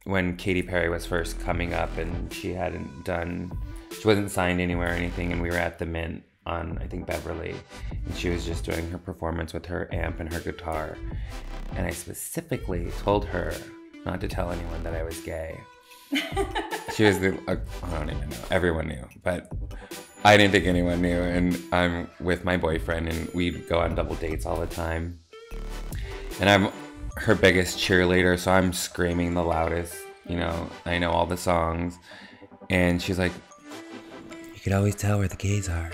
when Katy Perry was first coming up, and she wasn't signed anywhere or anything, and we were at the Mint on, I think, Beverly, and she was just doing her performance with her amp and her guitar, and I specifically told her not to tell anyone that I was gay. She was I don't even know, everyone knew, but I didn't think anyone knew, and I'm with my boyfriend, and we'd go on double dates all the time, and I'm her biggest cheerleader, so I'm screaming the loudest, I know all the songs, and she's like, you could always tell where the gays are.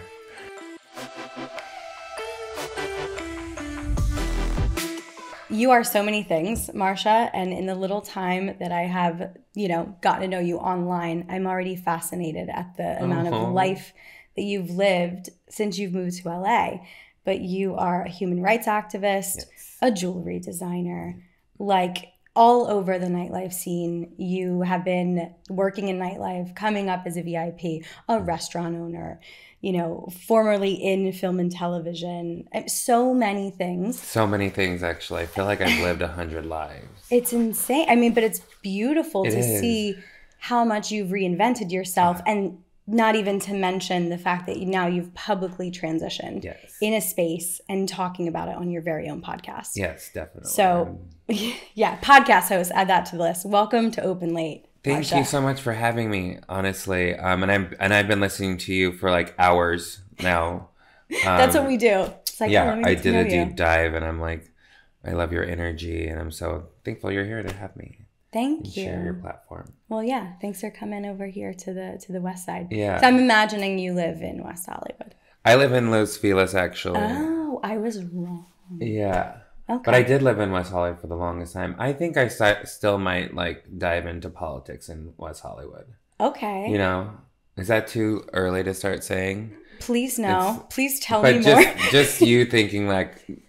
You are so many things, Marsha, and in the little time that I have, gotten to know you online, I'm already fascinated at the amount of life that you've lived since you've moved to LA. But you are a human rights activist, yes, a jewelry designer, like all over the nightlife scene. You have been working in nightlife, coming up as a VIP, a restaurant owner, formerly in film and television. So many things. So many things, actually. I feel like I've lived 100 lives. It's insane. I mean, but it's beautiful to see how much you've reinvented yourself, and not even to mention the fact that now you've publicly transitioned, yes, in a space and talking about it on your very own podcast. Yes, definitely. So, yeah, podcast host, add that to the list. Welcome to Open Late. Thank Marsha. you so much for having me, honestly. And I've been listening to you for like hours now. That's what we do. It's like, yeah, I did a deep dive, and I'm like, I love your energy, and I'm so thankful you're here to have me. Thank you. Share your platform. Well, yeah. Thanks for coming over here to the West Side. Yeah. So I'm imagining you live in West Hollywood. I live in Los Feliz, actually. Oh, I was wrong. Yeah. Okay. But I did live in West Hollywood for the longest time. I think I still might dive into politics in West Hollywood. Okay. Is that too early to start saying? Please no. Please tell me more. But just you thinking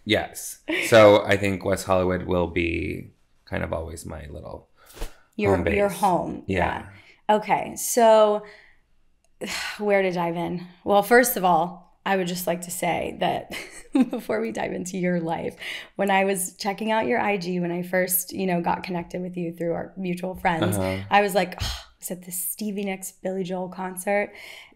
yes. So I think West Hollywood will be kind of always my little home base. Your home. Yeah. Okay. So where to dive in? Well, first of all, I would just like to say that before we dive into your life, when I was checking out your IG, when I first, got connected with you through our mutual friends, I was like, I was at the Stevie Nicks Billy Joel concert.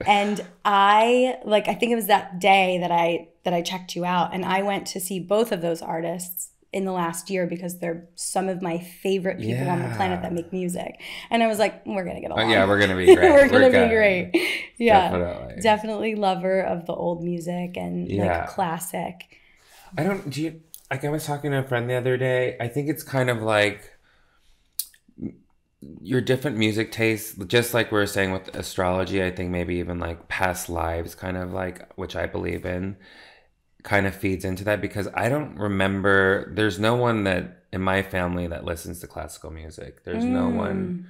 And I think it was that day that I checked you out, and I went to see both of those artists in the last year because they're some of my favorite people on the planet that make music. And I was like, we're going to get along. Yeah, we're going to be great. we're going to be great. Yeah. Definitely lover of the old music and classic. I was talking to a friend the other day. I think it's kind of like your different music tastes, just like we were saying with astrology. I think maybe even past lives, kind of which I believe in, kind of feeds into that, because I don't remember, there's no one that in my family that listens to classical music. There's no one.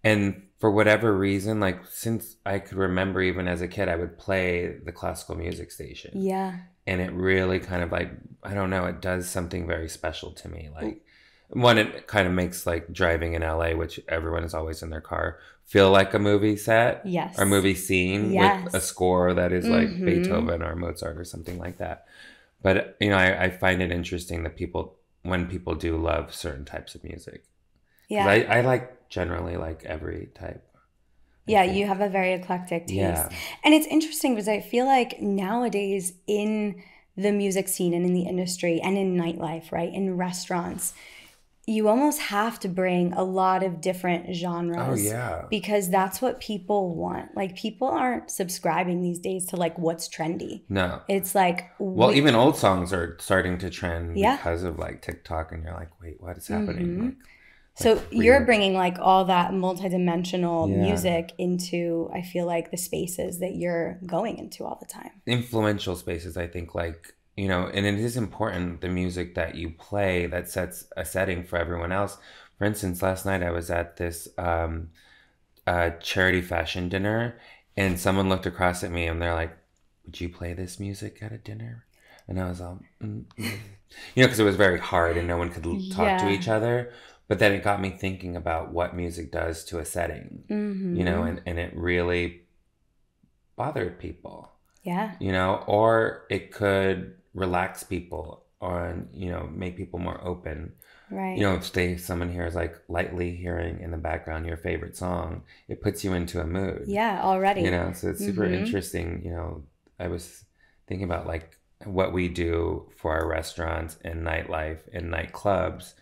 And for whatever reason, since I could remember, even as a kid, I would play the classical music station. Yeah. And it really kind of I don't know, it does something very special to me. One, it kind of makes driving in LA, which everyone is always in their car, feel like a movie set. Yes. Or movie scene. Yes. With a score that is Beethoven or Mozart or something like that. But, I find it interesting that when people do love certain types of music. Yeah. I generally every type. Yeah, you have a very eclectic taste. Yeah. And it's interesting because I feel like nowadays in the music scene and in the industry and in nightlife, right, in restaurants, you almost have to bring a lot of different genres. Oh, yeah. Because that's what people want. People aren't subscribing these days to what's trendy. No. It's even old songs are starting to trend because of TikTok, and you're like, wait, what is happening? So you're bringing all that multidimensional music into, I feel the spaces that you're going into all the time. Influential spaces, I think, and it is important, the music that you play that sets a setting for everyone else. For instance, last night I was at this charity fashion dinner, and someone looked across at me and they're like, would you play this music at a dinner? And I was all, because it was very hard and no one could talk to each other. But then it got me thinking about what music does to a setting, and it really bothered people. Yeah. Or it could relax people on, you know, make people more open. Right. You know, if someone here is like lightly hearing in the background your favorite song, it puts you into a mood. Yeah, already. You know, so it's super interesting. You know, I was thinking about like what we do for our restaurants and nightlife and nightclubs.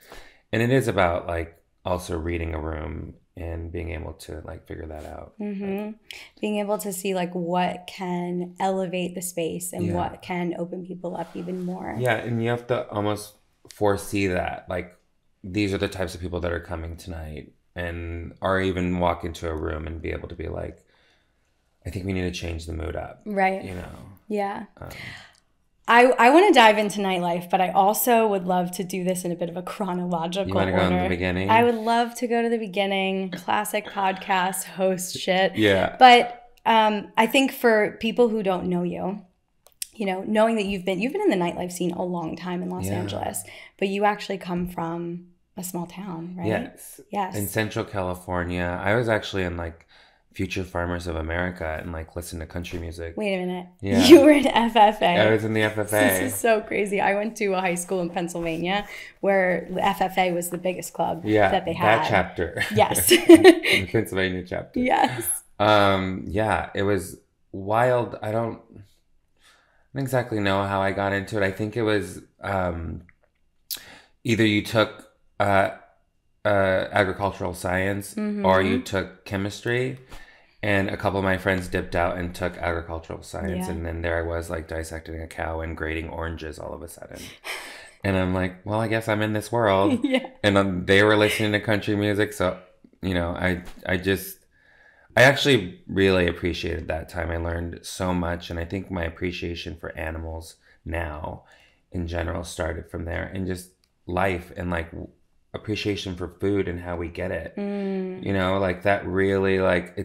And it is about like also reading a room and being able to like figure that out. Being able to see like what can elevate the space and what can open people up even more. Yeah, and you have to almost foresee that. Like, these are the types of people that are coming tonight, and or even walk into a room and be able to be like, I think we need to change the mood up. Right. You know? Yeah. I want to dive into nightlife, but I also would love to do this in a bit of a chronological order. You want to go in the beginning? I would love to go to the beginning, classic podcast host shit. Yeah. But I think for people who don't know you, you know, knowing that you've been in the nightlife scene a long time in Los Angeles, but you actually come from a small town, right? Yes. Yes. In Central California. I was actually in like Future Farmers of America and like listen to country music. Wait a minute. Yeah. You were in FFA. I was in the FFA. This is so crazy. I went to a high school in Pennsylvania where the FFA was the biggest club that they had. That chapter. Yes. The Pennsylvania chapter. Yes. Yeah, it was wild. I don't exactly know how I got into it. I think it was either you took agricultural science or you took chemistry. And a couple of my friends dipped out and took agricultural science. And then there I was like dissecting a cow and grading oranges all of a sudden. And I'm like, well, I guess I'm in this world. And they were listening to country music. So, you know, I actually really appreciated that time. I learned so much. And I think my appreciation for animals now in general started from there. And just life and like appreciation for food and how we get it. You know, like that really like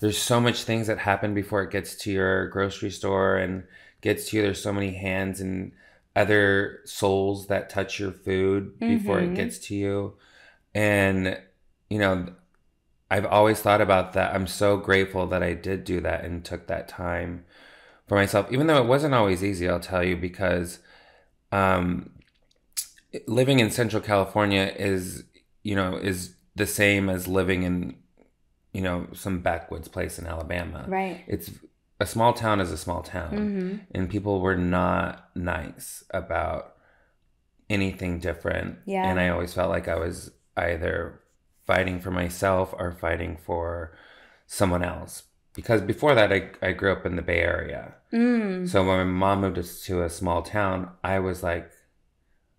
there's so much things that happen before it gets to your grocery store and gets to you. There's so many hands and other souls that touch your food before it gets to you. And, you know, I've always thought about that. I'm so grateful that I did do that and took that time for myself, even though it wasn't always easy, I'll tell you, because living in Central California is the same as living in, you know, some backwoods place in Alabama. Right. It's a small town is a small town, and people were not nice about anything different. Yeah. And I always felt like I was either fighting for myself or fighting for someone else. Because before that, I grew up in the Bay Area. So when my mom moved us to a small town, I was like,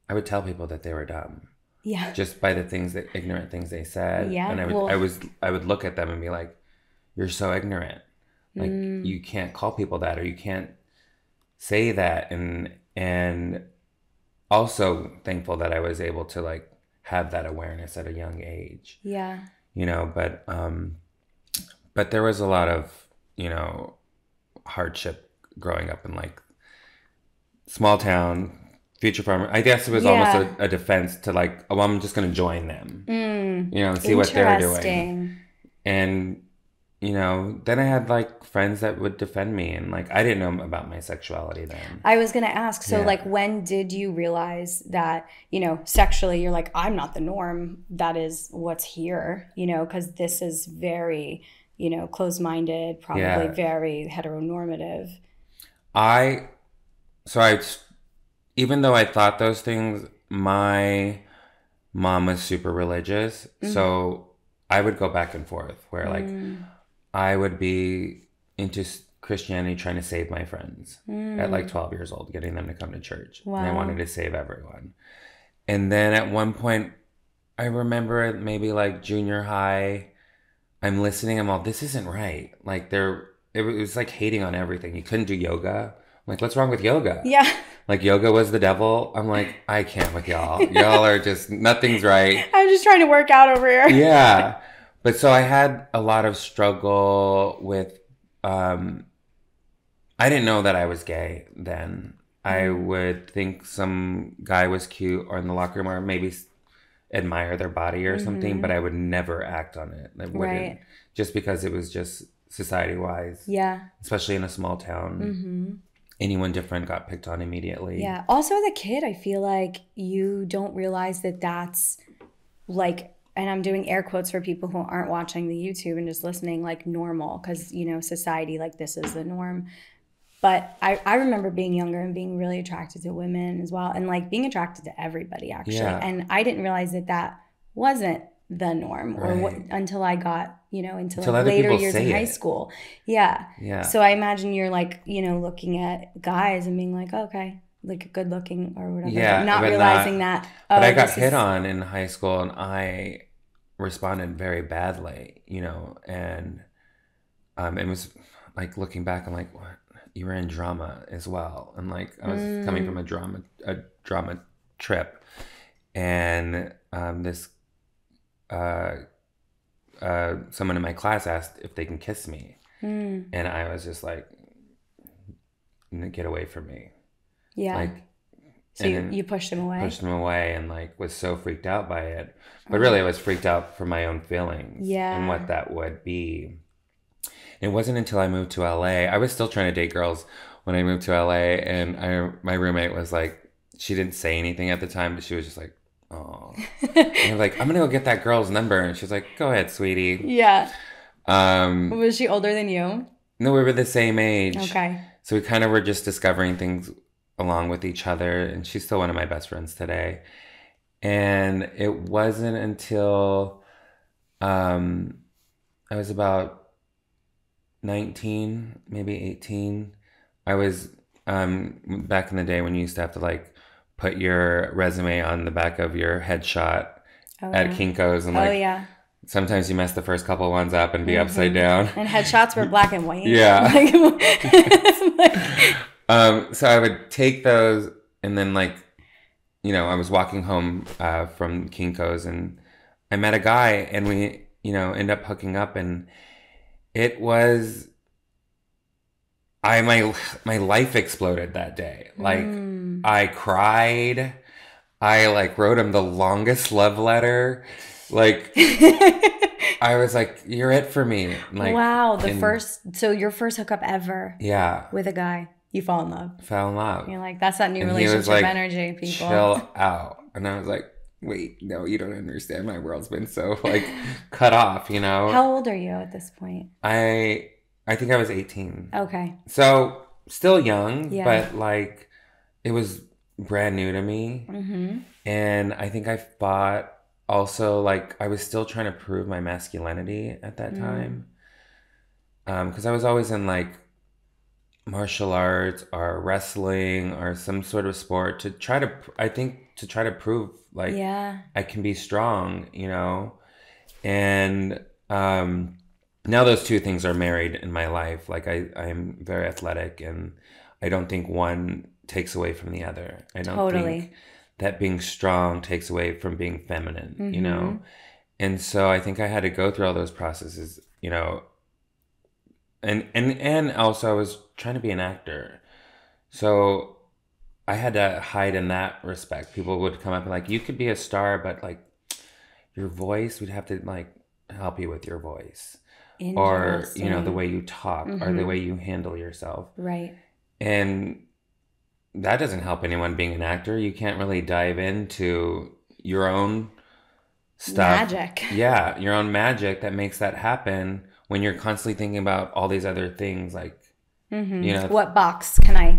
I would tell people that they were dumb. Yeah. Just by the ignorant things they said. Yeah. And I would look at them and be like, you're so ignorant. Like you can't call people that, or you can't say that. And also thankful that I was able to like have that awareness at a young age. Yeah. You know, but there was a lot of, you know, hardship growing up in like small town. Future Farmer. I guess it was almost a defense to like, oh, I'm just going to join them, you know, and see what they're doing. And, you know, then I had like friends that would defend me, and like, I didn't know about my sexuality then. I was going to ask, so like, when did you realize that, you know, sexually you're like, I'm not the norm. That is what's here, you know, because this is very, you know, closed-minded, probably very heteronormative. Even though I thought those things, my mom was super religious. So I would go back and forth where like I would be into Christianity trying to save my friends at like 12 years old, getting them to come to church. Wow. And I wanted to save everyone. And then at one point, I remember maybe like junior high, I'm listening, I'm all, this isn't right. Like it was like hating on everything. You couldn't do yoga. I'm like, what's wrong with yoga? Yeah. Like yoga was the devil. I'm like, I can't with y'all. Y'all are just, nothing's right. I'm just trying to work out over here. Yeah. But so I had a lot of struggle with, I didn't know that I was gay then. I would think some guy was cute or in the locker room or maybe admire their body or something, but I would never act on it. I wouldn't. Just because it was just society-wise. Yeah. Especially in a small town. anyone different got picked on immediately. Yeah. Also, as a kid, I feel like you don't realize that that's like, and I'm doing air quotes for people who aren't watching the YouTube and just listening, like normal, because, you know, society, like this is the norm. But I remember being younger and being really attracted to women as well, and like being attracted to everybody, actually. Yeah. And I didn't realize that that wasn't the norm until I got, you know, into like later years in high school. Yeah. Yeah. So I imagine you're like, you know, looking at guys and being like, okay, like good looking or whatever. Yeah. Not realizing that. But I got hit on in high school and I responded very badly, you know, and it was like looking back, I'm like, what? You were in drama as well. And like I was coming from a drama trip, and this someone in my class asked if they can kiss me, and I was just like, get away from me. Yeah. Like, so you pushed him away. Pushed him away, and like was so freaked out by it. But really, I was freaked out for my own feelings. Yeah. And what that would be. It wasn't until I moved to LA. I was still trying to date girls when I moved to LA, and my roommate was like, she didn't say anything at the time, but she was just like, oh. And I'm like, I'm gonna go get that girl's number, and she's like, go ahead, sweetie. Yeah. Was she older than you? No, we were the same age. Okay. So we kind of were just discovering things along with each other, and she's still one of my best friends today. And it wasn't until I was about 19, maybe 18. I was back in the day when you used to have to like put your resume on the back of your headshot at Kinko's, and like sometimes you mess the first couple ones up and be upside down. And headshots were black and white. Yeah. So I would take those, and then like, you know, I was walking home from Kinko's, and I met a guy, and we, you know, end up hooking up, and it was, my life exploded that day. Like, I cried. I like wrote him the longest love letter. Like, I was like, you're it for me. Like, wow. So your first hookup ever. Yeah. With a guy. You fall in love. Fell in love. You're like, that's that new relationship like, energy, people. Chill out. And I was like, wait, no, you don't understand. My world's been so like cut off, you know? How old are you at this point? I think I was 18. Okay. So still young, but like it was brand new to me. Mm-hmm. And I think I thought also like I was still trying to prove my masculinity at that time. Because I was always in like martial arts or wrestling or some sort of sport to try to prove like I can be strong, you know. And now those two things are married in my life. Like I'm very athletic, and I don't think one takes away from the other. I don't think that being strong takes away from being feminine, you know. And so I think I had to go through all those processes, you know. And also I was trying to be an actor. So I had to hide in that respect. People would come up and like, you could be a star, but like your voice, we'd have to like help you with your voice. Or, you know, the way you talk or the way you handle yourself. Right. And that doesn't help anyone being an actor. You can't really dive into your own stuff. Magic. Yeah, your own magic that makes that happen when you're constantly thinking about all these other things like, you know. What box can I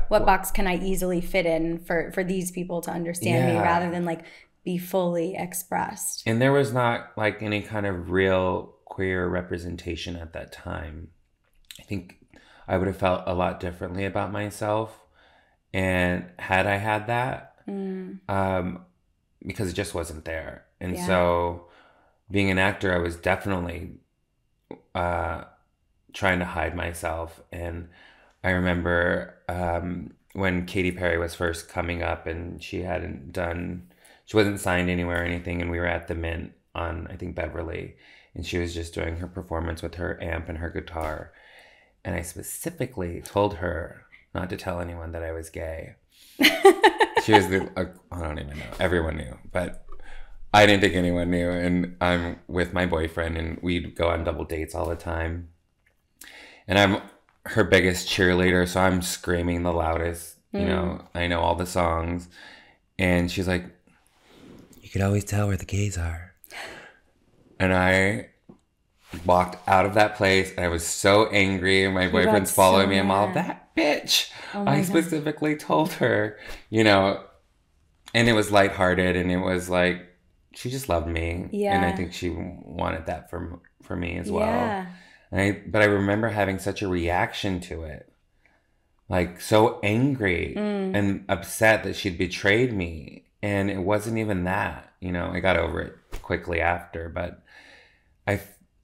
what box can I easily fit in for these people to understand me rather than like be fully expressed? And there was not like any kind of real queer representation at that time. I think I would have felt a lot differently about myself, and had I had that, because it just wasn't there. And so being an actor, I was definitely trying to hide myself. And I remember when Katy Perry was first coming up, and she wasn't signed anywhere or anything, and we were at the Mint on, I think, Beverly, and she was just doing her performance with her amp and her guitar. And I specifically told her not to tell anyone that I was gay. She was I don't even know. Everyone knew, but I didn't think anyone knew. And I'm with my boyfriend, and we'd go on double dates all the time. And I'm her biggest cheerleader, so I'm screaming the loudest. You know, I know all the songs. And she's like, you could always tell where the gays are. And I walked out of that place. And I was so angry. My boyfriend's following me. I'm all, that bitch. I specifically told her, you know, and it was lighthearted. And it was like, she just loved me. Yeah. And I think she wanted that for me as well. Yeah. But I remember having such a reaction to it. Like, so angry and upset that she'd betrayed me. And it wasn't even that, you know. I got over it quickly after. But,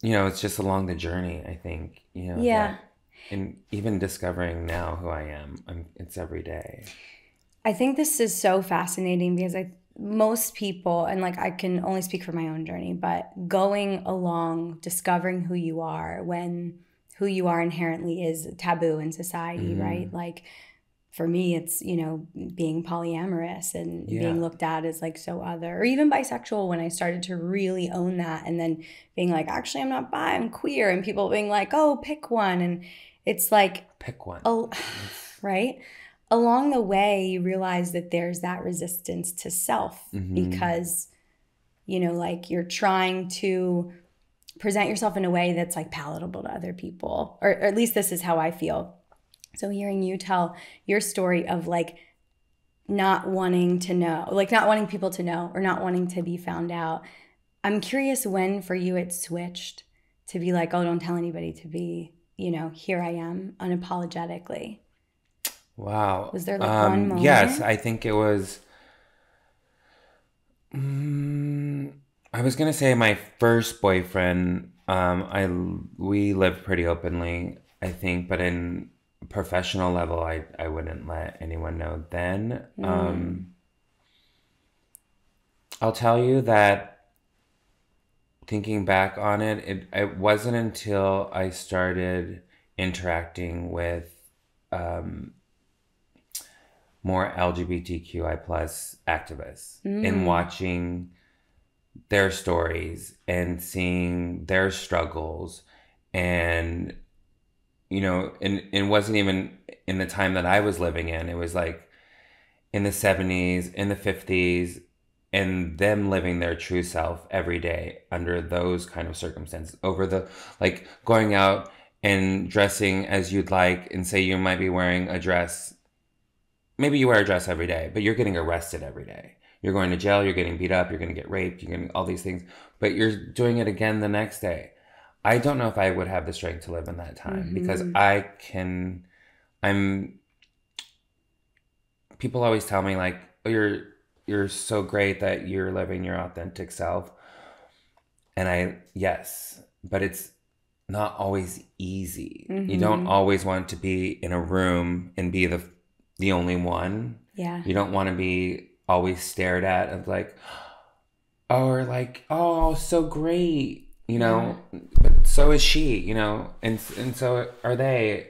you know, it's just along the journey, I think. You know, yeah. And even discovering now who I am, it's every day. I think this is so fascinating because most people, and like I can only speak for my own journey, but going along, discovering who you are when who you are inherently is taboo in society, right? Like for me, it's, you know, being polyamorous and being looked at as like so other, or even bisexual when I started to really own that, and then being like, actually, I'm not bi, I'm queer, and people being like, oh, pick one. And it's like, pick one. Oh, right? Along the way, you realize that there's that resistance to self because, you know, like you're trying to present yourself in a way that's like palatable to other people, or at least this is how I feel. So hearing you tell your story of like not wanting to know, like not wanting people to know or not wanting to be found out, I'm curious when for you it switched to be like, oh, don't tell anybody, to be, you know, here I am unapologetically. Wow. Was there like one moment? Yes, I think it was. I was gonna say my first boyfriend. We lived pretty openly, I think, but in professional level, I wouldn't let anyone know then. I'll tell you that thinking back on it, it wasn't until I started interacting with more LGBTQI plus activists and watching their stories and seeing their struggles. And, you know, and it wasn't even in the time that I was living in. It was like in the 70s, in the 50s, and them living their true self every day under those kind of circumstances. Over the, like, going out and dressing as you'd like, and say you might be wearing a dress. Maybe you wear a dress every day, but you're getting arrested every day. You're going to jail, you're getting beat up, you're going to get raped, you're getting all these things, but you're doing it again the next day. I don't know if I would have the strength to live in that time because people always tell me like, oh, you're so great that you're living your authentic self. And yes, but it's not always easy. You don't always want to be in a room and be the only one. Yeah. You don't want to be always stared at of like, or like, oh, so great, you know, but so is she, you know, and so are they,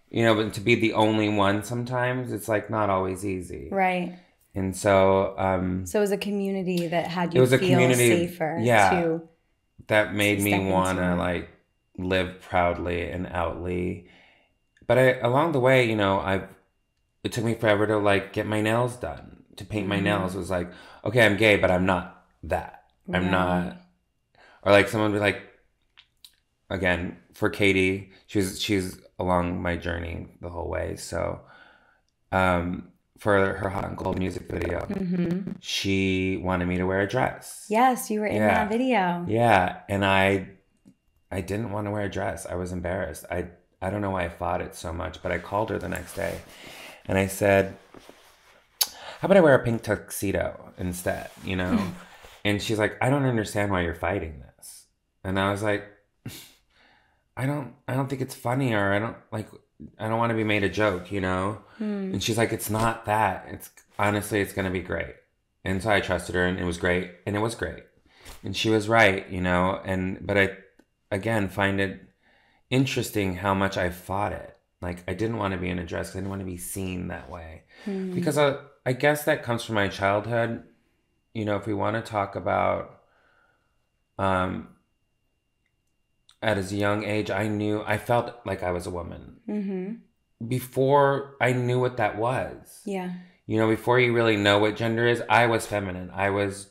you know, but to be the only one sometimes, it's like not always easy. Right. And so, so it was a community that had you feel safer. To that made me want to like live proudly and outly. But along the way, you know, it took me forever to like get my nails done. To paint my nails was like, okay, I'm gay, but I'm not that. I'm not. Or like someone would be like, again, for Katie, she's along my journey the whole way. So, for her Hot and Cold music video, she wanted me to wear a dress. Yes, you were in that video. Yeah, and I didn't want to wear a dress. I was embarrassed. I don't know why I fought it so much, but I called her the next day. And I said, how about I wear a pink tuxedo instead, you know? And she's like, I don't understand why you're fighting this. And I was like, I don't think it's funny, or I don't want to be made a joke, you know? And she's like, it's not that. Honestly, it's going to be great. And so I trusted her, and it was great. And it was great. And she was right, you know? But I, again, find it interesting how much I fought it. Like, I didn't want to be in a dress because I didn't want to be seen that way. Because I guess that comes from my childhood. You know, if we want to talk about at a young age, I felt like I was a woman. Before I knew what that was. Yeah. You know, before you really know what gender is, I was feminine. I was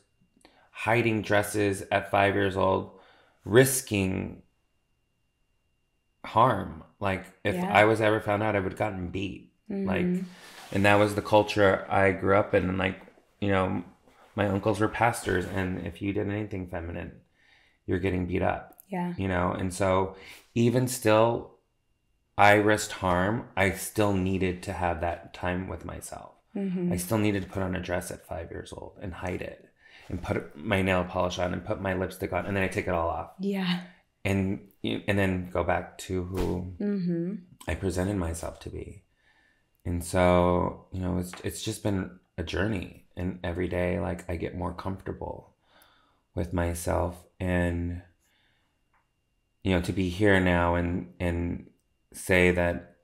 hiding dresses at 5 years old, risking harm. Like, if I was ever found out, I would have gotten beat. Like, and that was the culture I grew up in. And like, you know, my uncles were pastors, and if you did anything feminine, you're getting beat up. Yeah. You know, and so even still, I risked harm. I still needed to have that time with myself. I still needed to put on a dress at 5 years old and hide it and put my nail polish on and put my lipstick on, and then I take it all off. Yeah. And then go back to who I presented myself to be. And so, you know, it's just been a journey, and every day, like, I get more comfortable with myself, and, you know, to be here now and say that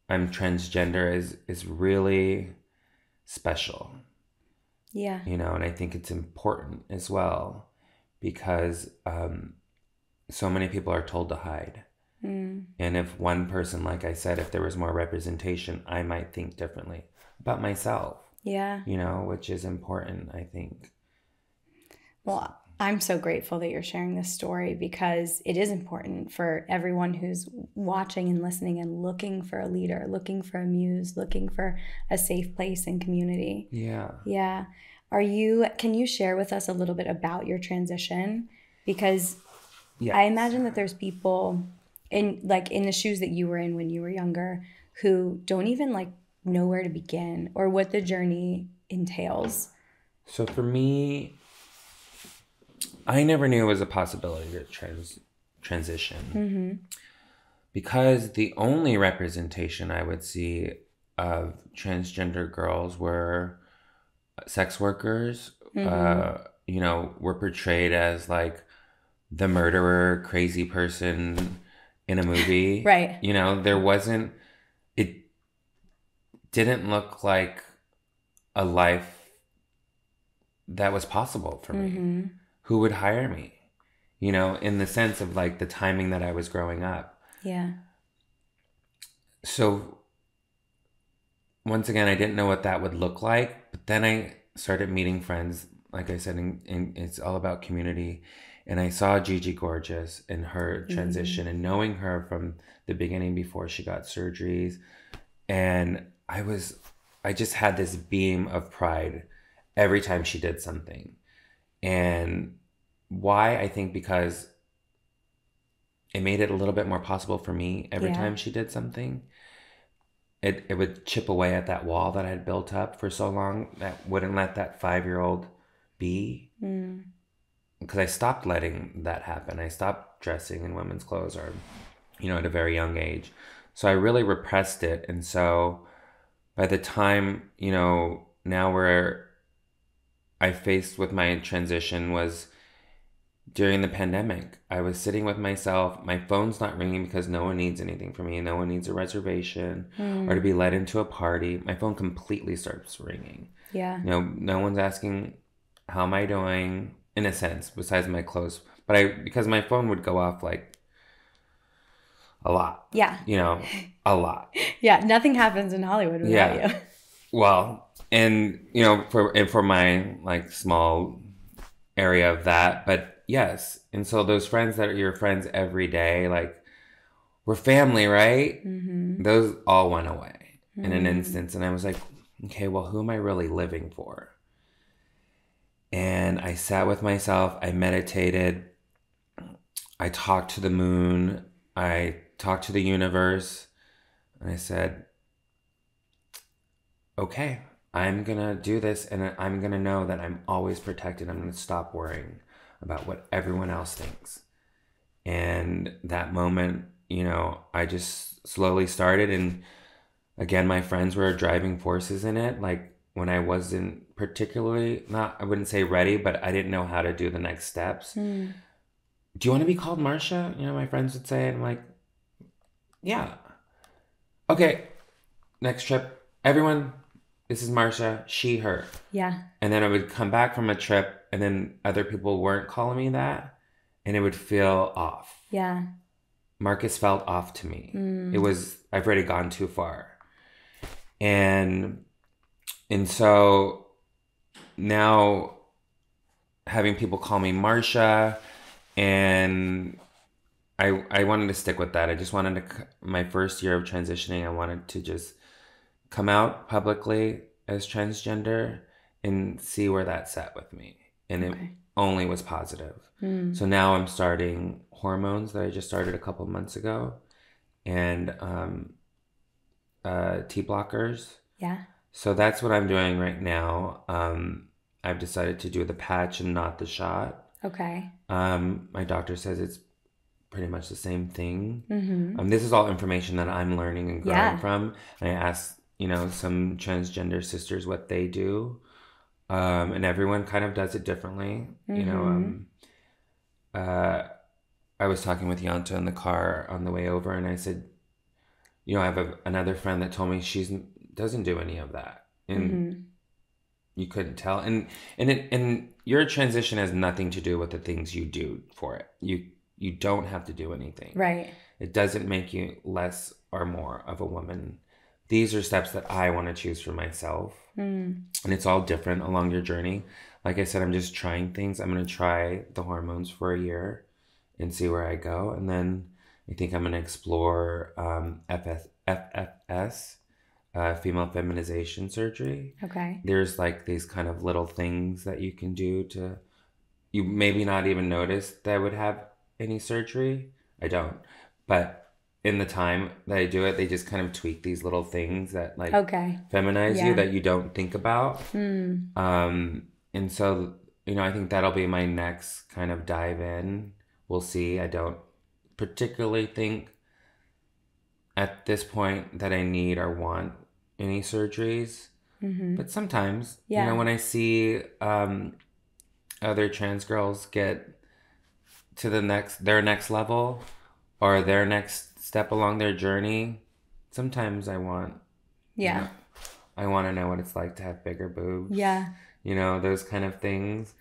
I'm transgender is really special. Yeah. You know, and I think it's important as well, because so many people are told to hide. And if one person, like I said, if there was more representation, I might think differently about myself. Yeah. You know, which is important, I think. Well, I'm so grateful that you're sharing this story, because it is important for everyone who's watching and listening and looking for a leader, looking for a muse, looking for a safe place and community. Yeah. Yeah. Can you share with us a little bit about your transition? Because I imagine that there's people in the shoes that you were in when you were younger who don't even like know where to begin or what the journey entails. So for me, I never knew it was a possibility to transition, because the only representation I would see of transgender girls were sex workers. You know, were portrayed as like the murderer, crazy person in a movie. Right. You know, it didn't look like a life that was possible for me. Who would hire me? You know, in the sense of like the timing that I was growing up. Yeah. So once again, I didn't know what that would look like, but then I started meeting friends, like I said, and it's all about community. And I saw Gigi Gorgeous and her transition, and knowing her from the beginning before she got surgeries. And I just had this beam of pride every time she did something. And why? I think because it made it a little bit more possible for me every time she did something. It would chip away at that wall that I had built up for so long that wouldn't let that 5-year-old be. Because I stopped letting that happen. I stopped dressing in women's clothes, or, you know, at a very young age. So I really repressed it. And so by the time, you know, now where I faced with my transition was during the pandemic. I was sitting with myself. My phone's not ringing because no one needs anything from me. No one needs a reservation or to be led into a party. My phone completely starts ringing. Yeah. You know, no one's asking, how am I doing? In a sense, besides my clothes. But because my phone would go off like a lot. Yeah. You know, a lot. Yeah. Nothing happens in Hollywood without you. Well, and, you know, for my like small area of that, but yes. And so those friends that are your friends every day, like, we're family, right? Those all went away in an instant. And I was like, okay, well, who am I really living for? And I sat with myself. I meditated. I talked to the moon. I talked to the universe. And I said, okay, I'm going to do this, and I'm going to know that I'm always protected. I'm going to stop worrying about what everyone else thinks. And that moment, you know, I just slowly started. And again, my friends were driving forces in it. Like, when I wasn't particularly, I wouldn't say ready, but I didn't know how to do the next steps. Do you want to be called Marsha? You know, my friends would say, and I'm like, yeah. Okay, next trip, everyone, this is Marsha, she, her. Yeah. And then I would come back from a trip, and then other people weren't calling me that. and it would feel off. Yeah. Marcus felt off to me. I've already gone too far. And so now having people call me Marsha, and I wanted to stick with that. I just wanted to, my first year of transitioning, I wanted to just come out publicly as transgender and see where that sat with me. And it only was positive. So now I'm starting hormones that I just started a couple months ago, and T blockers. Yeah. So that's what I'm doing right now. I've decided to do the patch and not the shot. Okay. My doctor says it's pretty much the same thing. This is all information that I'm learning and growing from. And I asked, some transgender sisters what they do. And everyone kind of does it differently. I was talking with Yanta in the car on the way over, and I said, I have another friend that told me she doesn't do any of that. And you couldn't tell. And your transition has nothing to do with the things you do for it. You don't have to do anything. Right. It doesn't make you less or more of a woman. These are steps that I want to choose for myself. And it's all different along your journey. Like I said, I'm just trying things. I'm going to try the hormones for a year and see where I go. And then I think I'm going to explore FFS, female feminization surgery. Okay. There's like these kind of little things that you can do to, you maybe not even notice that I would have any surgery. I don't. But in the time that I do it, they just kind of tweak these little things that like feminize you that you don't think about. And so, I think that'll be my next kind of dive in. We'll see. I don't particularly think at this point that I need or want any surgeries. But sometimes, when I see other trans girls get to their next level or their next step along their journey, sometimes I want, I want to know what it's like to have bigger boobs. Yeah. Those kind of things.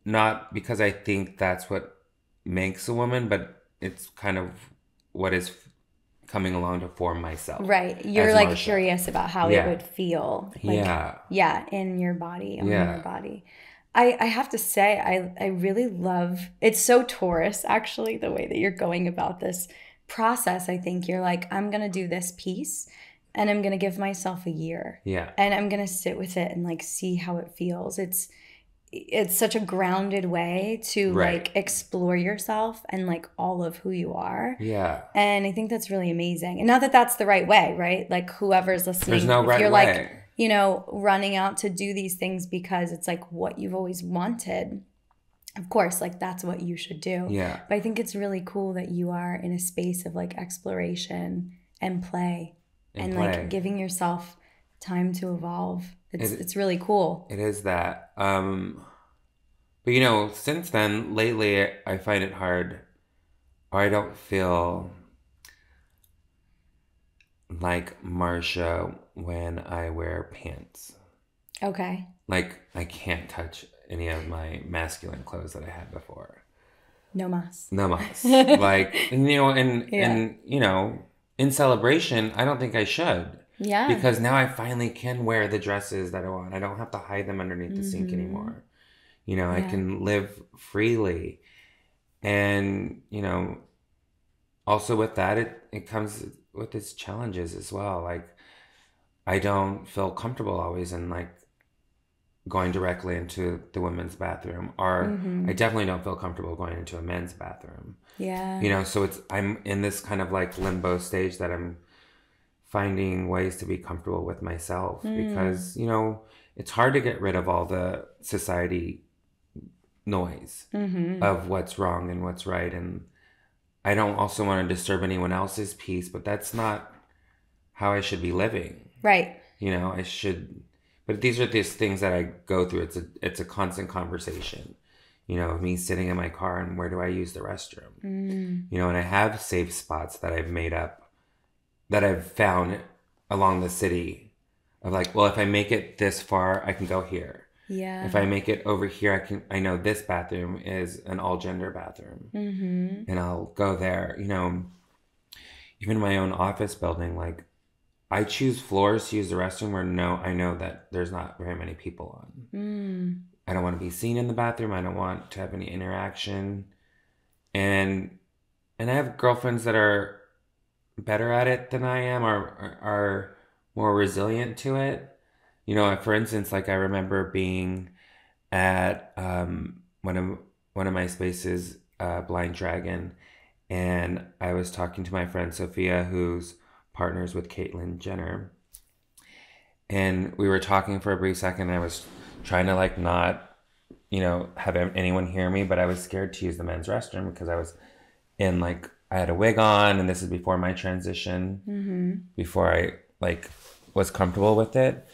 Not because I think that's what makes a woman, but it's kind of what is coming along to form myself. Right. You're like Marsha. Curious about how it would feel. Like, in your body, on your body. I have to say, I really love, it's so Taurus, actually, the way that you're going about this process. I think you're like, I'm going to do this piece and I'm going to give myself a year. Yeah. And I'm going to sit with it and like see how it feels. It's such a grounded way to like explore yourself and like all of who you are. Yeah. And I think that's really amazing. And not that that's the right way, right? Like whoever's listening, there's no right you're way. Like, running out to do these things because it's like what you've always wanted. Of course, like that's what you should do. Yeah. But I think it's really cool that you are in a space of like exploration and play and like giving yourself time to evolve. It's really cool. It is that. But since then, lately, I find it hard, or I don't feel like Marsha when I wear pants. Okay. Like, I can't touch any of my masculine clothes that I had before. No mas. No mas. Like, and in celebration, I don't think I should. Yeah. Because now I finally can wear the dresses that I want. I don't have to hide them underneath the sink anymore. I can live freely. And, also with that, it comes with its challenges as well. Like, I don't feel comfortable always in, like, going directly into the women's bathroom. Or I definitely don't feel comfortable going into a men's bathroom. Yeah. So I'm in this kind of, like, limbo stage that I'm finding ways to be comfortable with myself because, it's hard to get rid of all the society noise of what's wrong and what's right. And I don't also want to disturb anyone else's peace, but that's not how I should be living. Right. I should, but these are these things that I go through. It's a constant conversation, me sitting in my car and where do I use the restroom? And I have safe spots that I've made up that I've found along the city of like, well, if I make it this far, I can go here. Yeah. If I make it over here, I know this bathroom is an all gender bathroom, and I'll go there. You know, even in my own office building, like I choose floors to use the restroom where I know that there's not very many people on. I don't want to be seen in the bathroom. I don't want to have any interaction, and I have girlfriends that are better at it than I am, or are more resilient to it. You know, for instance, like I remember being at one of my spaces, Blind Dragon, and I was talking to my friend Sophia, who's partners with Caitlyn Jenner, and we were talking for a brief second. And I was trying to like not, you know, have anyone hear me, but I was scared to use the men's restroom because I was in like I had a wig on, and this is before my transition, before I like was comfortable with it.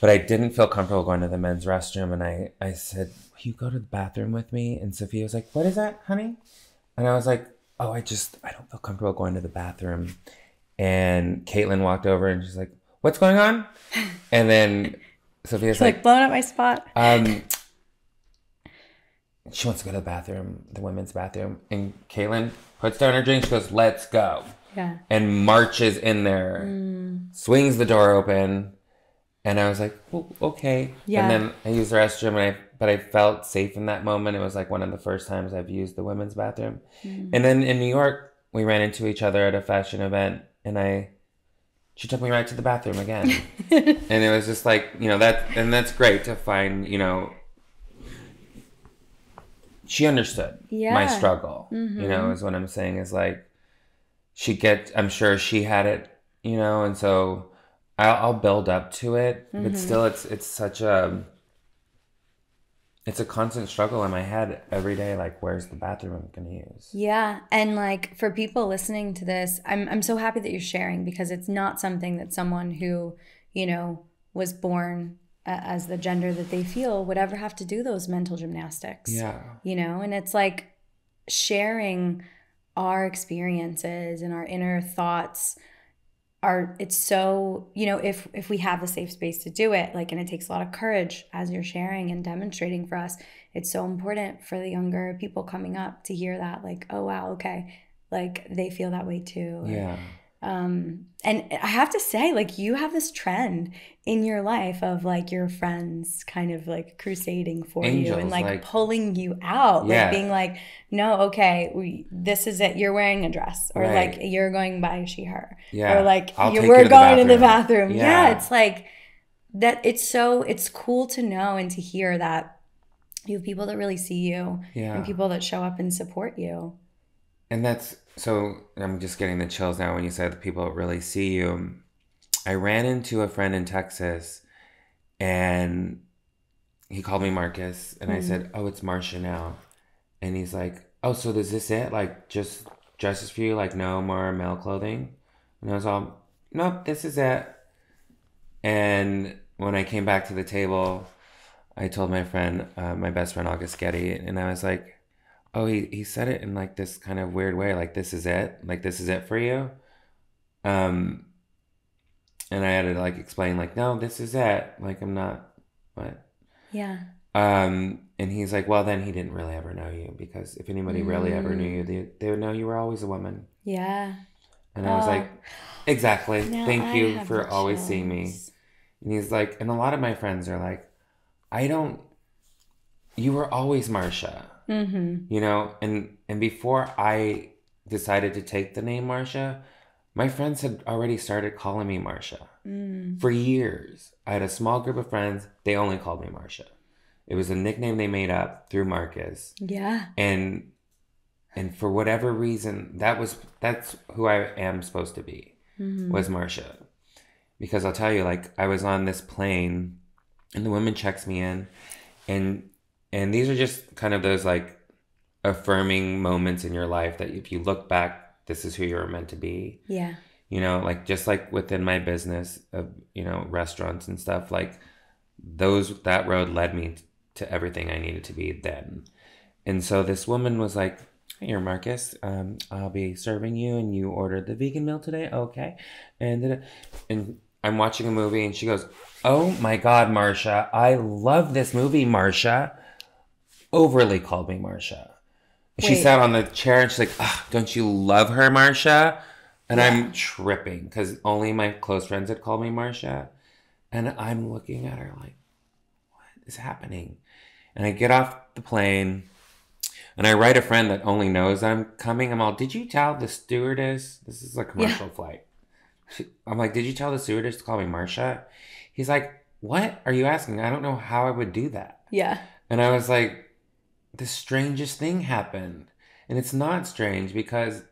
But I didn't feel comfortable going to the men's restroom, and I said, "Will you go to the bathroom with me?" And Sophia was like, "What is that, honey?" And I was like, "Oh, I don't feel comfortable going to the bathroom." And Caitlin walked over, and she's like, "What's going on?" And then Sophia's like, blowing up my spot. She wants to go to the bathroom, the women's bathroom, and Caitlin puts down her drink. She goes, "Let's go." Yeah. And marches in there, swings the door open. And I was like, well, okay. Yeah. And then I used the restroom, but I felt safe in that moment. It was like one of the first times I've used the women's bathroom. And then in New York, we ran into each other at a fashion event, and she took me right to the bathroom again. And it was just like, you know, that's great to find, you know, she understood my struggle, you know, is what I'm saying, is like, I'm sure she had it, you know, and so I'll build up to it, but still it's a constant struggle in my head every day. Like, where's the bathroom I'm going to use? Yeah. And like for people listening to this, I'm so happy that you're sharing, because it's not something that someone who, you know, was born as the gender that they feel would ever have to do those mental gymnastics. Yeah. You know, and it's like sharing our experiences and our inner thoughts it's so, you know, if we have the safe space to do it, like, and it takes a lot of courage as you're sharing and demonstrating for us, it's so important for the younger people coming up to hear that, like, oh wow, okay, like they feel that way too. Yeah. And I have to say, like, you have this trend in your life of like your friends kind of like crusading for you and like pulling you out, like being like, no, okay, this is it. You're wearing a dress, or like you're going by she, her, or like we're going to the bathroom. Yeah. It's like that. It's cool to know and to hear that you have people that really see you and people that show up and support you. And so I'm just getting the chills now when you said the people that really see you. I ran into a friend in Texas, and he called me Marcus, and I said, "Oh, it's Marsha now." And he's like, "Oh, so is this it? Like, just dresses for you? Like, no more male clothing?" And I was all, "Nope, this is it." And when I came back to the table, I told my friend, my best friend August Getty, and I was like, "Oh, he said it in like this kind of weird way, like, this is it? Like, this is it for you?" And I had to like explain, like, "No, this is it. Like, I'm not, what?" Yeah. And he's like, "Well, then he didn't really ever know you, because if anybody really ever knew you, they would know you were always a woman." Yeah. And I was like, "Exactly. Thank you for always seeing me." And he's like, and a lot of my friends are like, you were always Marsha. You know, and before I decided to take the name Marsha, my friends had already started calling me Marsha for years. I had a small group of friends. They only called me Marsha. It was a nickname they made up through Marcus. Yeah. And for whatever reason, that's who I am supposed to be, was Marsha. Because I'll tell you, like, I was on this plane, and the woman checks me in, and these are just kind of those like affirming moments in your life that if you look back, this is who you're meant to be. Yeah. You know, like, just like within my business of, you know, restaurants and stuff, like that road led me to everything I needed to be then. And so this woman was like, "Hey, you're Marcus. I'll be serving you, and you ordered the vegan meal today. Okay." And I'm watching a movie and she goes, "Oh my God, Marsha, I love this movie, Marsha." Overly called me Marsha. She Wait. sat on the chair and she's like, "Ah, don't you love her, Marsha?" And Yeah. I'm tripping because only my close friends had called me Marsha. And I'm looking at her like, what is happening? And I get off the plane and I write a friend that only knows I'm coming. I'm all, "Did you tell the stewardess?" This is a commercial flight. I'm like, "Did you tell the stewardess to call me Marsha?" He's like, "What are you asking? I don't know how I would do that." Yeah. And I was like, the strangest thing happened. And it's not strange because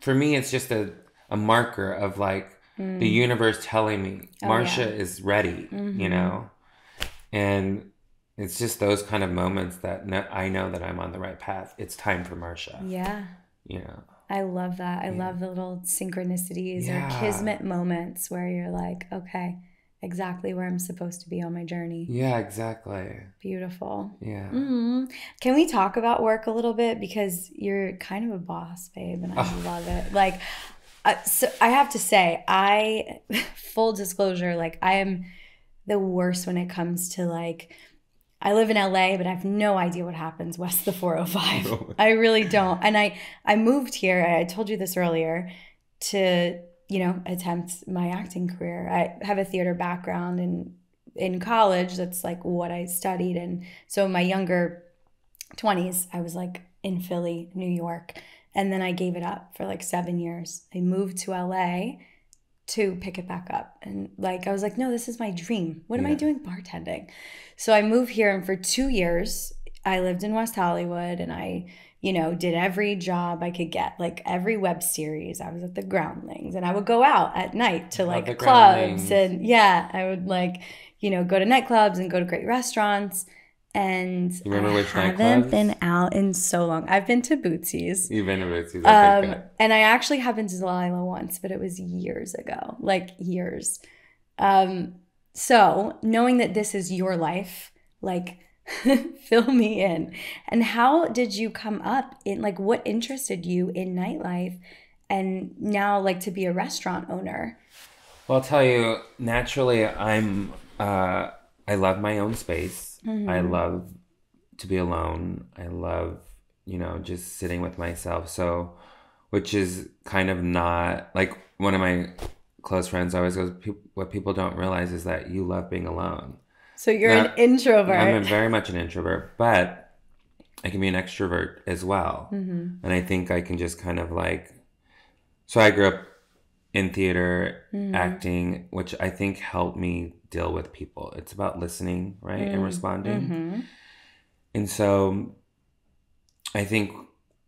for me, it's just a marker of like the universe telling me Marsha is ready, you know? And it's just those kind of moments that I know that I'm on the right path. It's time for Marsha. Yeah. You know? I love that. I love the little synchronicities or kismet moments where you're like, okay, exactly where I'm supposed to be on my journey. Yeah, exactly. Beautiful. Yeah. Can we talk about work a little bit? Because you're kind of a boss, babe, and I love it. Like, so I have to say, full disclosure, like I am the worst when it comes to like, I live in LA, but I have no idea what happens west of the 405. I really don't. And I moved here, I told you this earlier, to, attempt my acting career. I have a theater background and in college, that's like what I studied. And so in my younger 20s, I was like in Philly, New York. And then I gave it up for like 7 years. I moved to LA to pick it back up. And like, I was like, no, this is my dream. What am I doing bartending? So I moved here, and for 2 years, I lived in West Hollywood, and I, did every job I could get, like every web series. I was at the Groundlings, and I would go out at night to like clubs. And I would like, go to nightclubs and go to great restaurants. And you remember which I haven't been out in so long. I've been to Bootsie's. You've been to Bootsie's. Okay, and I actually have been to Delilah once, but it was years ago, like years. So knowing that this is your life, like fill me in. And how did you come up in, like, what interested you in nightlife and now like to be a restaurant owner? Well, I'll tell you, naturally, I love my own space. I love to be alone. I love, just sitting with myself. So, which is kind of not, like, one of my close friends always goes, what people don't realize is that you love being alone. So you're an introvert. I'm very much an introvert, but I can be an extrovert as well. And I think I can just kind of like, so I grew up in theater, acting, which I think helped me deal with people. It's about listening, right? And responding. And so I think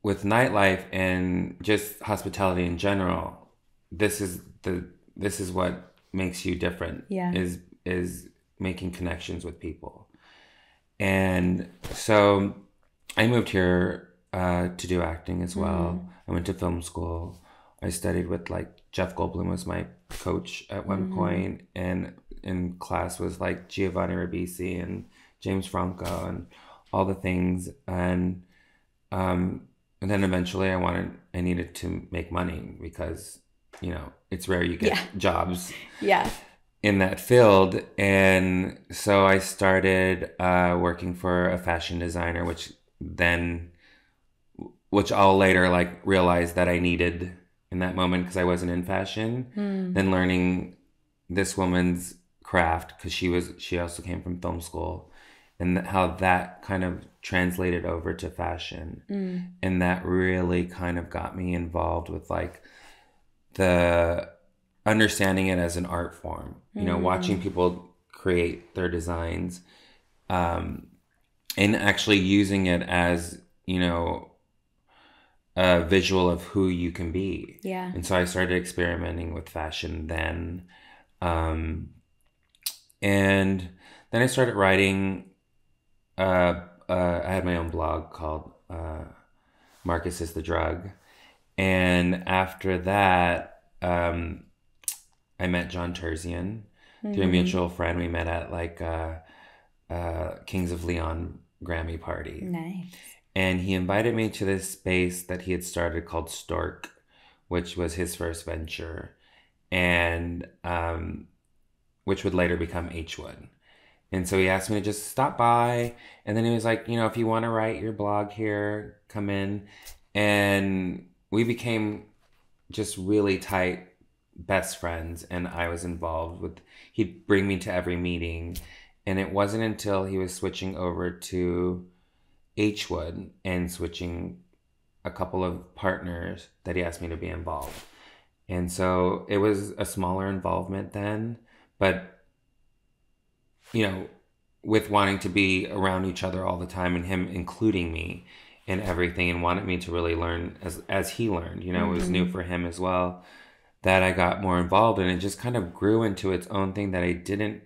with nightlife and just hospitality in general, this is what makes you different. Is making connections with people. And so I moved here to do acting as well. I went to film school. I studied with like Jeff Goldblum was my coach at one point, and in class was like Giovanni Ribisi and James Franco and all the things. And then eventually I needed to make money because, it's rare you get jobs in that field. And so I started working for a fashion designer, which I'll later like realize that I needed in that moment because I wasn't in fashion. Then learning this woman's craft because she also came from film school, and how that kind of translated over to fashion. And that really kind of got me involved with like the understanding it as an art form, watching people create their designs, and actually using it as, a visual of who you can be. And so I started experimenting with fashion then. And then I started writing. I had my own blog called Marcus is the Drug. And after that, I met John Terzian through a mutual friend. We met at like Kings of Leon Grammy party. Nice. And he invited me to this space that he had started called Stork, which was his first venture. and which would later become HWood. And so he asked me to just stop by. And then he was like, if you want to write your blog here, come in. And we became just really tight best friends. And I was involved with, he'd bring me to every meeting. And it wasn't until he was switching over to HWood and switching a couple of partners that he asked me to be involved. And so it was a smaller involvement then, but with wanting to be around each other all the time and him including me in everything and wanted me to really learn as he learned, it was new for him as well, that I got more involved, and it just kind of grew into its own thing that I didn't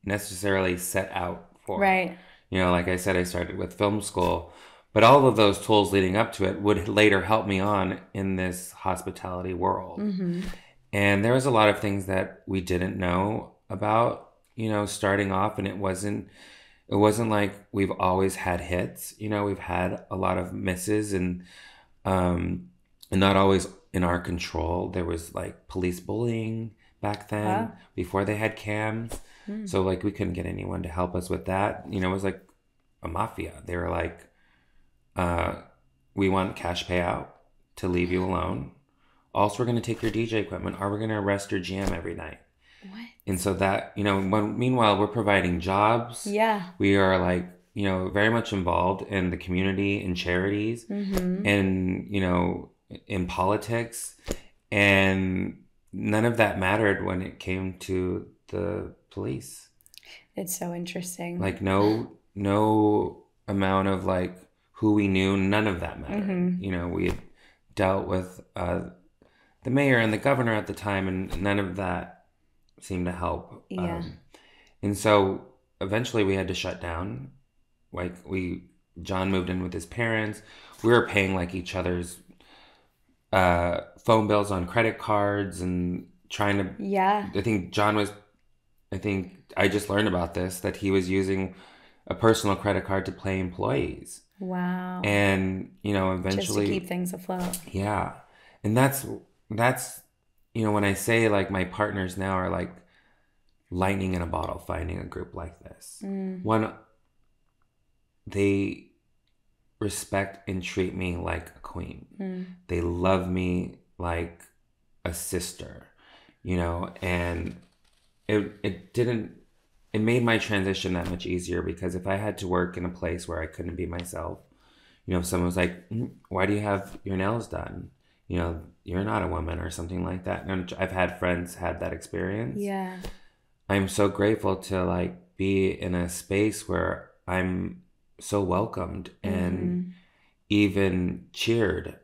necessarily set out for. Right. Like I said, I started with film school, but all of those tools leading up to it would later help me on in this hospitality world. And there was a lot of things that we didn't know about, starting off, and it wasn't like we've always had hits. We've had a lot of misses, and not always in our control. There was like police bullying back then before they had cams. So like we couldn't get anyone to help us with that. It was like a mafia. They were like, we want cash payout to leave you alone. Also, we're going to take your DJ equipment, or we're going to arrest your GM every night. What? And so that, meanwhile, we're providing jobs. Yeah. We are like, very much involved in the community and charities and, in politics. And none of that mattered when it came to the police. It's so interesting. Like no amount of like who we knew, none of that mattered. We had dealt with the mayor and the governor at the time, and none of that seemed to help. Yeah. And so eventually we had to shut down. Like John moved in with his parents. We were paying like each other's phone bills on credit cards and trying to. Yeah. I think I just learned about this, that he was using a personal credit card to pay employees. Wow. And, eventually. Just to keep things afloat. Yeah. And that's, when I say like my partners now are like lightning in a bottle finding a group like this. One, they respect and treat me like a queen. They love me like a sister, and it made my transition that much easier, because if I had to work in a place where I couldn't be myself, if someone was like, why do you have your nails done? You're not a woman, or something like that. And I've had friends had that experience. Yeah. I'm so grateful to like be in a space where I'm so welcomed and even cheered.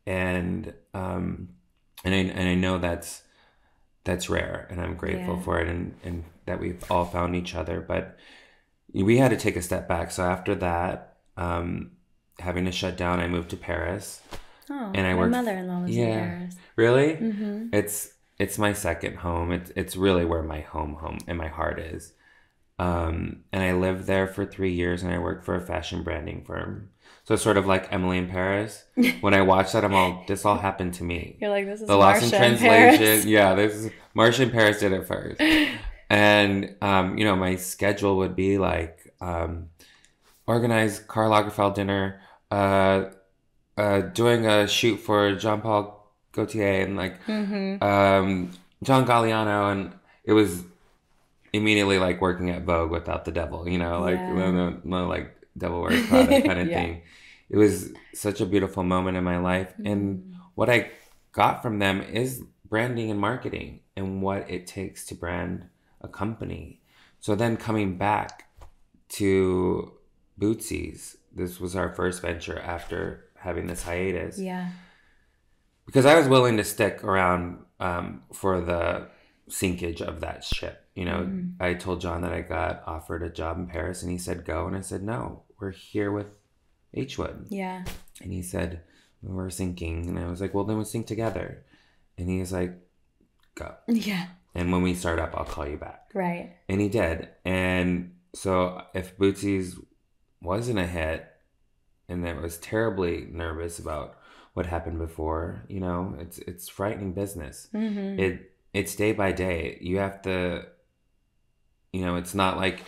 And I know that's rare, and I'm grateful for it, and that we've all found each other. But we had to take a step back. So after that, having to shut down, I moved to Paris. Oh, and my mother-in-law was in Paris. Really? It's my second home. It's really where my home and my heart is. And I lived there for 3 years, and I worked for a fashion branding firm. So it's sort of like Emily in Paris. When I watch that, this all happened to me. You're like, this is the Lost in Translation. Yeah, Marsha in Paris did it first. And, my schedule would be like, organize Karl Lagerfeld dinner, doing a shoot for Jean-Paul Gaultier and like John Galliano, and it was immediately like working at Vogue without the devil, no like Devil Wears Prada kind of thing. It was such a beautiful moment in my life, and what I got from them is branding and marketing and what it takes to brand a company. So then coming back to Bootsy's, this was our first venture after having this hiatus. Yeah. Because I was willing to stick around for the sinkage of that ship. I told John that I got offered a job in Paris, and he said, go. And I said, no, we're here with HWood. Yeah. And he said, we're sinking. And I was like, well, then we'll sink together. And he was like, go. Yeah. And when we start up, I'll call you back. Right. And he did. And so if Bootsy's wasn't a hit, and I was terribly nervous about what happened before, it's frightening business. it's day by day. You have to, it's not like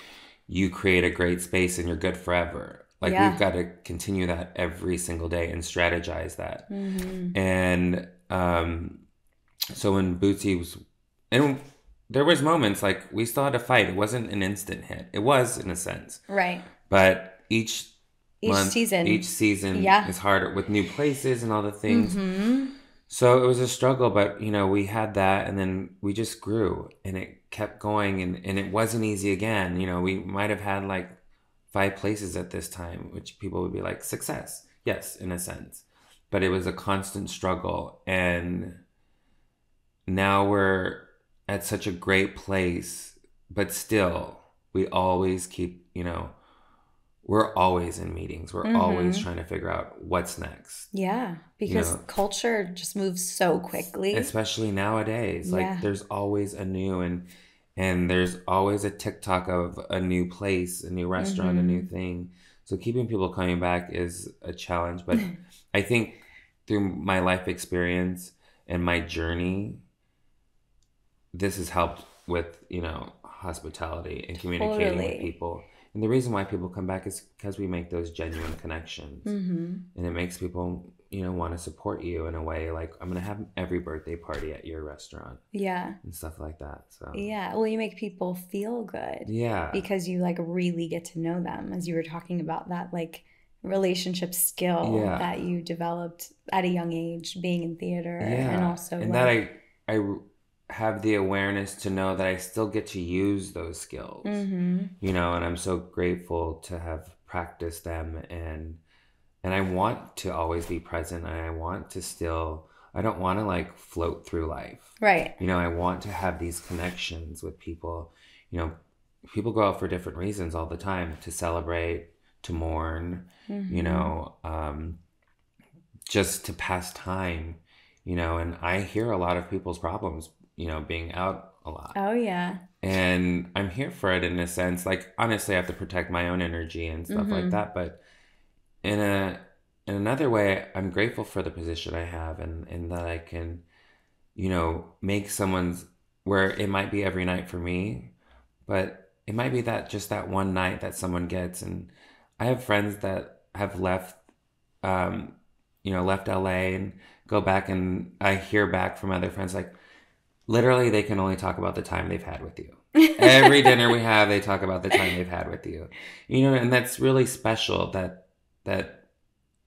you create a great space and you're good forever. Like we've got to continue that every single day and strategize that. Mm-hmm. And so when Bootsy was, and there was moments like we still had to fight. It wasn't an instant hit. It was in a sense. Right. But each season yeah. is harder with new places and all the things. Mm-hmm. So it was a struggle, but we had that, and then we just grew, and it kept going, and it wasn't easy again. We might have had like 5 places at this time, which people would be like, success. Yes, in a sense. But it was a constant struggle, and now we're at such a great place, but still we always keep, we're always in meetings. We're always trying to figure out what's next. Yeah, because culture just moves so quickly. Especially nowadays. Like there's always a new and there's always a TikTok of a new place, a new restaurant, a new thing. So keeping people coming back is a challenge. But I think through my life experience and my journey, this has helped with, hospitality and communicating with people. And the reason why people come back is because we make those genuine connections. And it makes people, want to support you in a way like, I'm going to have every birthday party at your restaurant. Yeah. And stuff like that. So yeah. Well, you make people feel good. Yeah. Because you like really get to know them, as you were talking about that like relationship skill that you developed at a young age being in theater. And also and like, that I have the awareness to know that I still get to use those skills, and I'm so grateful to have practiced them, and I want to always be present, and I want to still, I don't want to like float through life. Right. I want to have these connections with people. People go out for different reasons all the time, to celebrate, to mourn, just to pass time, and I hear a lot of people's problems, being out a lot. Oh, yeah. And I'm here for it in a sense. Like, honestly, I have to protect my own energy and stuff like that. But in another way, I'm grateful for the position I have, and that I can, make someone's, where it might be every night for me, but it might be that just that one night that someone gets. And I have friends that have left, left LA and go back, and I hear back from other friends like, literally, they can only talk about the time they've had with you. Every dinner we have, they talk about the time they've had with you. And that's really special that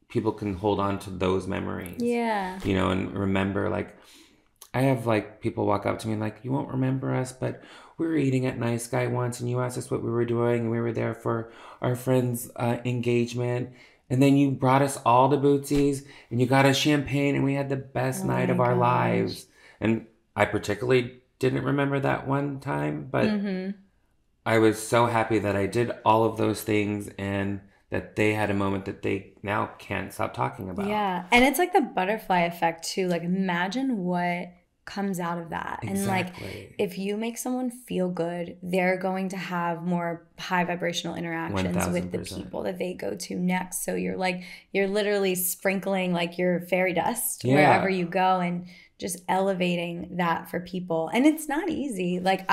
people can hold on to those memories. Yeah. And remember, like, I have, like, people walk up to me and, like, you won't remember us, but we were eating at Nice Guy once, and you asked us what we were doing, and we were there for our friend's engagement. And then you brought us all to Bootsy's, and you got us champagne, and we had the best night of our lives. And I particularly didn't remember that one time, but I was so happy that I did all of those things, and that they had a moment that they now can't stop talking about. Yeah. And it's like the butterfly effect too. Like, imagine what comes out of that. Exactly. And like, if you make someone feel good, they're going to have more high vibrational interactions 1000%. With the people that they go to next. So you're literally sprinkling like your fairy dust wherever you go, and just elevating that for people. And it's not easy. Like,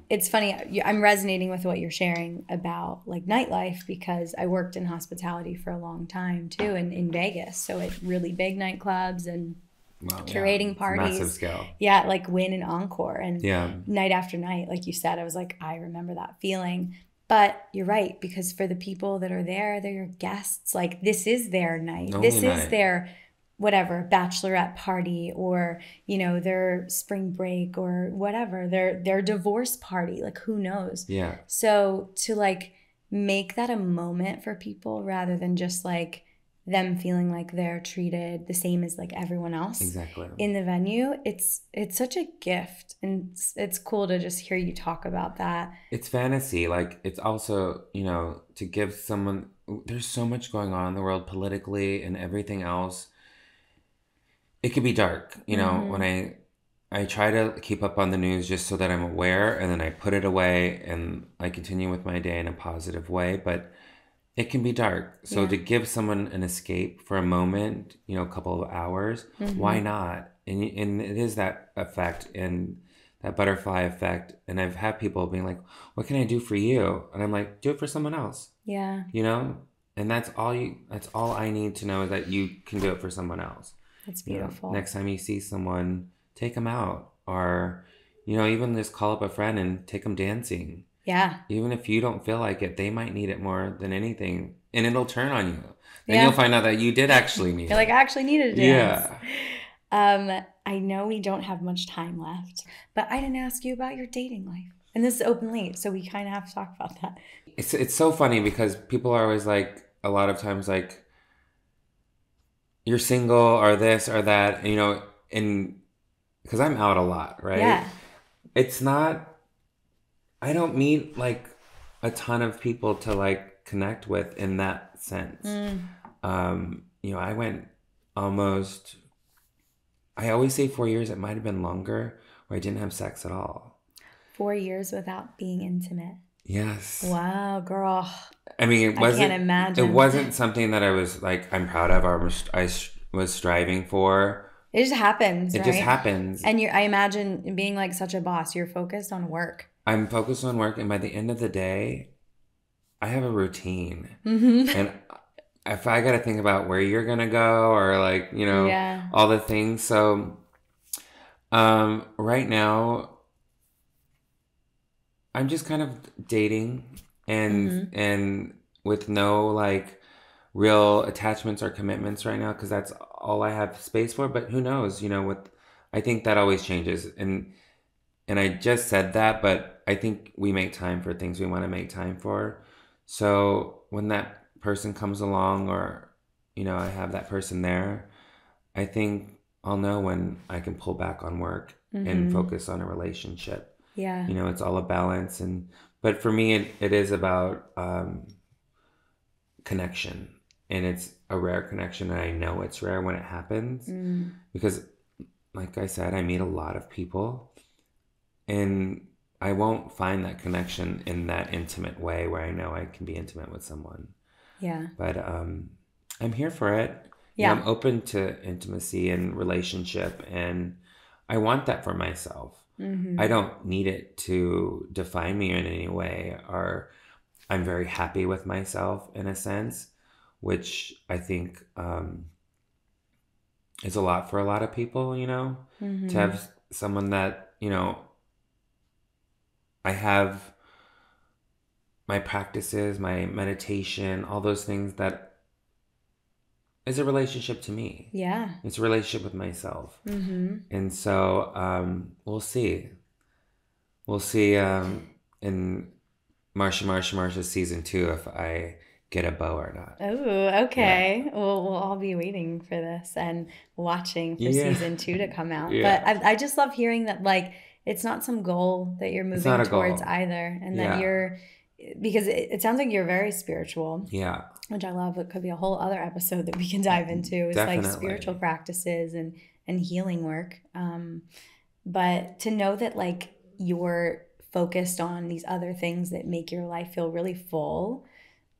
it's funny, I'm resonating with what you're sharing about like nightlife, because I worked in hospitality for a long time too, in Vegas. So at really big nightclubs and curating parties. Massive scale. Yeah, like Win and Encore. And night after night, like you said, I was like, I remember that feeling. But you're right, because for the people that are there, they're your guests. Like, this is their night. This is their whatever, bachelorette party, or, their spring break, or whatever, their divorce party, like, who knows? Yeah. So to like make that a moment for people, rather than just like them feeling like they're treated the same as like everyone else in the venue, it's such a gift, and it's cool to just hear you talk about that. It's fantasy. Like, it's also, to give someone, there's so much going on in the world politically and everything else. It could be dark, when I try to keep up on the news just so that I'm aware, and then I put it away and I continue with my day in a positive way. But it can be dark. So to give someone an escape for a moment, you know, a couple of hours, why not? And it is that effect and that butterfly effect. And I've had people being like, what can I do for you? And I'm like, do it for someone else. Yeah. You know? And that's all I need to know, is that you can do it for someone else. That's beautiful. You know, next time you see someone, take them out, or, you know, even just call up a friend and take them dancing. Yeah. Even if you don't feel like it, they might need it more than anything, and it'll turn on you. Then you'll find out that you did actually need it. You're like, I actually needed a dance. Yeah. I know we don't have much time left, but I didn't ask you about your dating life. And this is open late, so we kind of have to talk about that. It's so funny because people are always like, a lot of times like, you're single or this or that, you know, and because I'm out a lot, right? Yeah. It's not, I don't meet like a ton of people to like connect with in that sense. You know, I went almost, I always say 4 years, it might have been longer, where I didn't have sex at all. 4 years without being intimate. Yes. Wow, girl. I mean, it wasn't, I can't imagine. It wasn't something that I was like, I'm proud of, or I was striving for. It just happens, It right? just happens. And I imagine being like such a boss, you're focused on work. I'm focused on work, and by the end of the day, I have a routine. And if I got to think about where you're going to go, or like, you know, all the things. So right now, I'm just kind of dating and with no like real attachments or commitments right now, because that's all I have space for. But who knows, you know, I think that always changes. And I just said that, but I think we make time for things we want to make time for. So when that person comes along, or, you know, I have that person there, I think I'll know when I can pull back on work and focus on a relationship. Yeah. You know, it's all a balance. But for me, it is about connection, and it's a rare connection. And I know it's rare when it happens because, like I said, I meet a lot of people, and I won't find that connection in that intimate way where I know I can be intimate with someone. Yeah. But I'm here for it. Yeah. You know, I'm open to intimacy and relationship, and I want that for myself. I don't need it to define me in any way, or I'm very happy with myself in a sense, which I think is a lot for a lot of people, you know, to have someone that, you know, I have my practices, my meditation, all those things that is a relationship to me. Yeah. It's a relationship with myself. And so we'll see. We'll see in Marsha season 2 if I get a beau or not. Oh, okay. Yeah. Well, we'll all be waiting for this and watching for season 2 to come out. But I just love hearing that, like, it's not some goal that you're moving towards either. And that you're, because it sounds like you're very spiritual. Yeah. Which I love. It could be a whole other episode that we can dive into. It's like spiritual practices and healing work. But to know that like you're focused on these other things that make your life feel really full,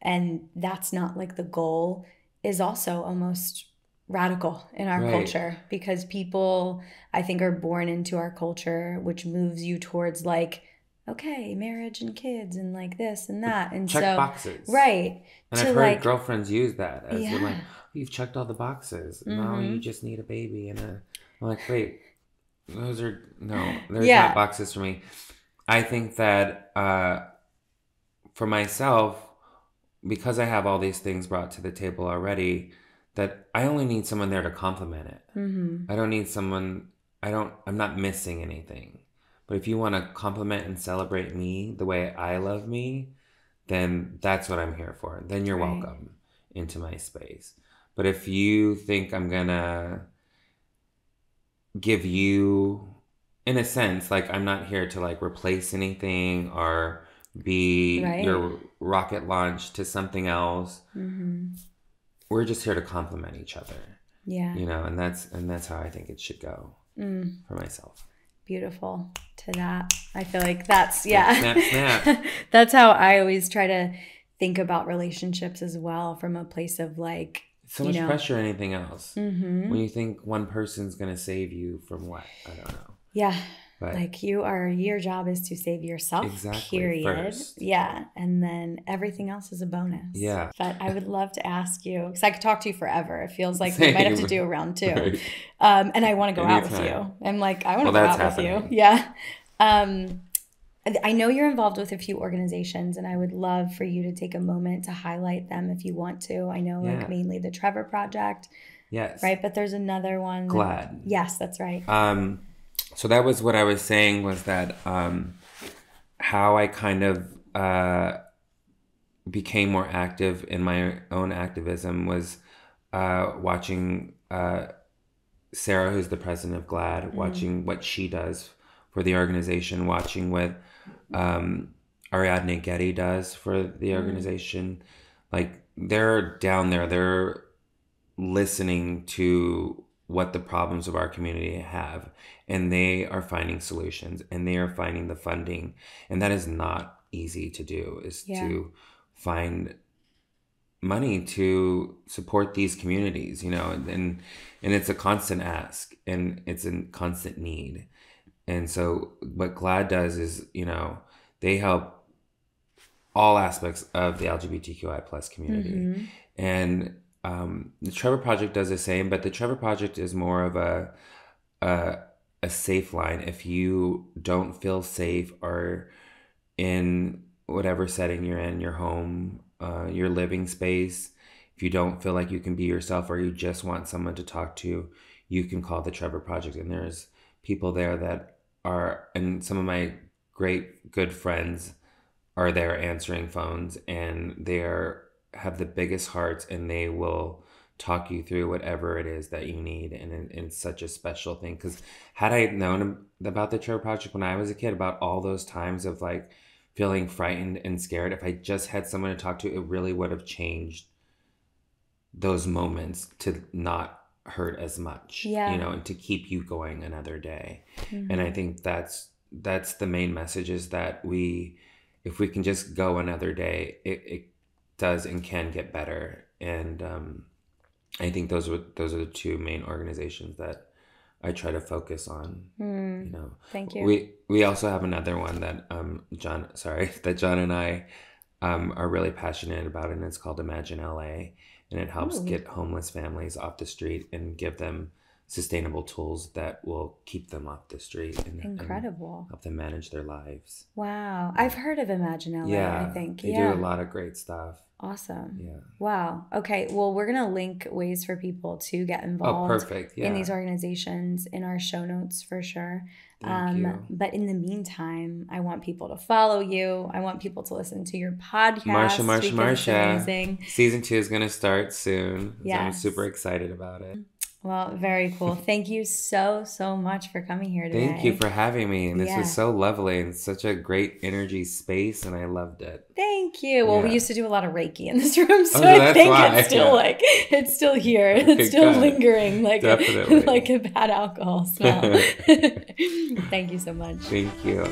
and that's not like the goal, is also almost radical in our culture, because people, I think, are born into our culture, which moves you towards like, okay, marriage and kids and like this and that. And check boxes. Right. And I've heard girlfriends use that as like, oh, you've checked all the boxes. Now you just need a baby. And I'm like, wait, there's not boxes for me. I think that for myself, because I have all these things brought to the table already, that I only need someone there to complement it. I don't need someone, I'm not missing anything. But if you want to compliment and celebrate me the way I love me, then that's what I'm here for. Then you're welcome into my space. But if you think I'm going to give you, in a sense, like I'm not here to like replace anything or be your rocket launch to something else. We're just here to complement each other. Yeah. You know, and that's how I think it should go for myself. Beautiful to that. I feel like that's, snap. That's how I always try to think about relationships as well from a place of like, so much pressure or anything else. Mm-hmm. When you think one person's going to save you from what? I don't know. Yeah. But like your job is to save yourself, exactly, period. first. Yeah. And then everything else is a bonus. Yeah. But I would love to ask you, because I could talk to you forever. It feels like we might have to do a round 2. Right. And I want to go out with you. I'm like, I want to go out with you. Yeah. I know you're involved with a few organizations, and I would love for you to take a moment to highlight them if you want to. I know like mainly the Trevor Project. Yes. Right. But there's another one. GLAAD. Yes, that's right. So that was what I was saying, was that how I kind of became more active in my own activism was watching Sarah, who's the president of GLAAD, watching what she does for the organization, watching what Ariadne Getty does for the organization. Like, they're down there, they're listening to what the problems of our community have, and they are finding solutions, and they are finding the funding, and that is not easy to do, is to find money to support these communities, you know, and it's a constant ask, and it's a constant need. And so what GLAAD does is, you know, they help all aspects of the LGBTQI plus community. And the Trevor Project does the same, but the Trevor Project is more of a safe line. If you don't feel safe, or in whatever setting you're in, your home, your living space, if you don't feel like you can be yourself, or you just want someone to talk to, you can call the Trevor Project. And there's people there that are, and some of my great good friends are there answering phones, and they're have the biggest hearts, and they will talk you through whatever it is that you need. And it's such a special thing, because had I known about the Trevor Project when I was a kid, about all those times of like feeling frightened and scared, if I just had someone to talk to, it really would have changed those moments to not hurt as much, you know, and to keep you going another day. And I think that's the main message, is that if we can just go another day, it does and can get better. And I think those are the 2 main organizations that I try to focus on. You know, thank you. We also have another one that John and I are really passionate about, and it's called Imagine LA, and it helps get homeless families off the street and give them sustainable tools that will keep them off the street and help them manage their lives. Wow. I've heard of Imagine LA, I think. They do a lot of great stuff. Awesome. Yeah. Wow. Okay. Well, we're going to link ways for people to get involved in these organizations in our show notes for sure. Thank you. But in the meantime, I want people to follow you. I want people to listen to your podcast. Marsha. Amazing. Season 2 is going to start soon. Yes. So I'm super excited about it. Well, very cool. Thank you so much for coming here today. Thank you for having me. And this was so lovely, and such a great energy space, and I loved it. Thank you. Well, we used to do a lot of Reiki in this room, so I think it's still it's still here. It's still lingering like a bad alcohol smell. Thank you so much. Thank you.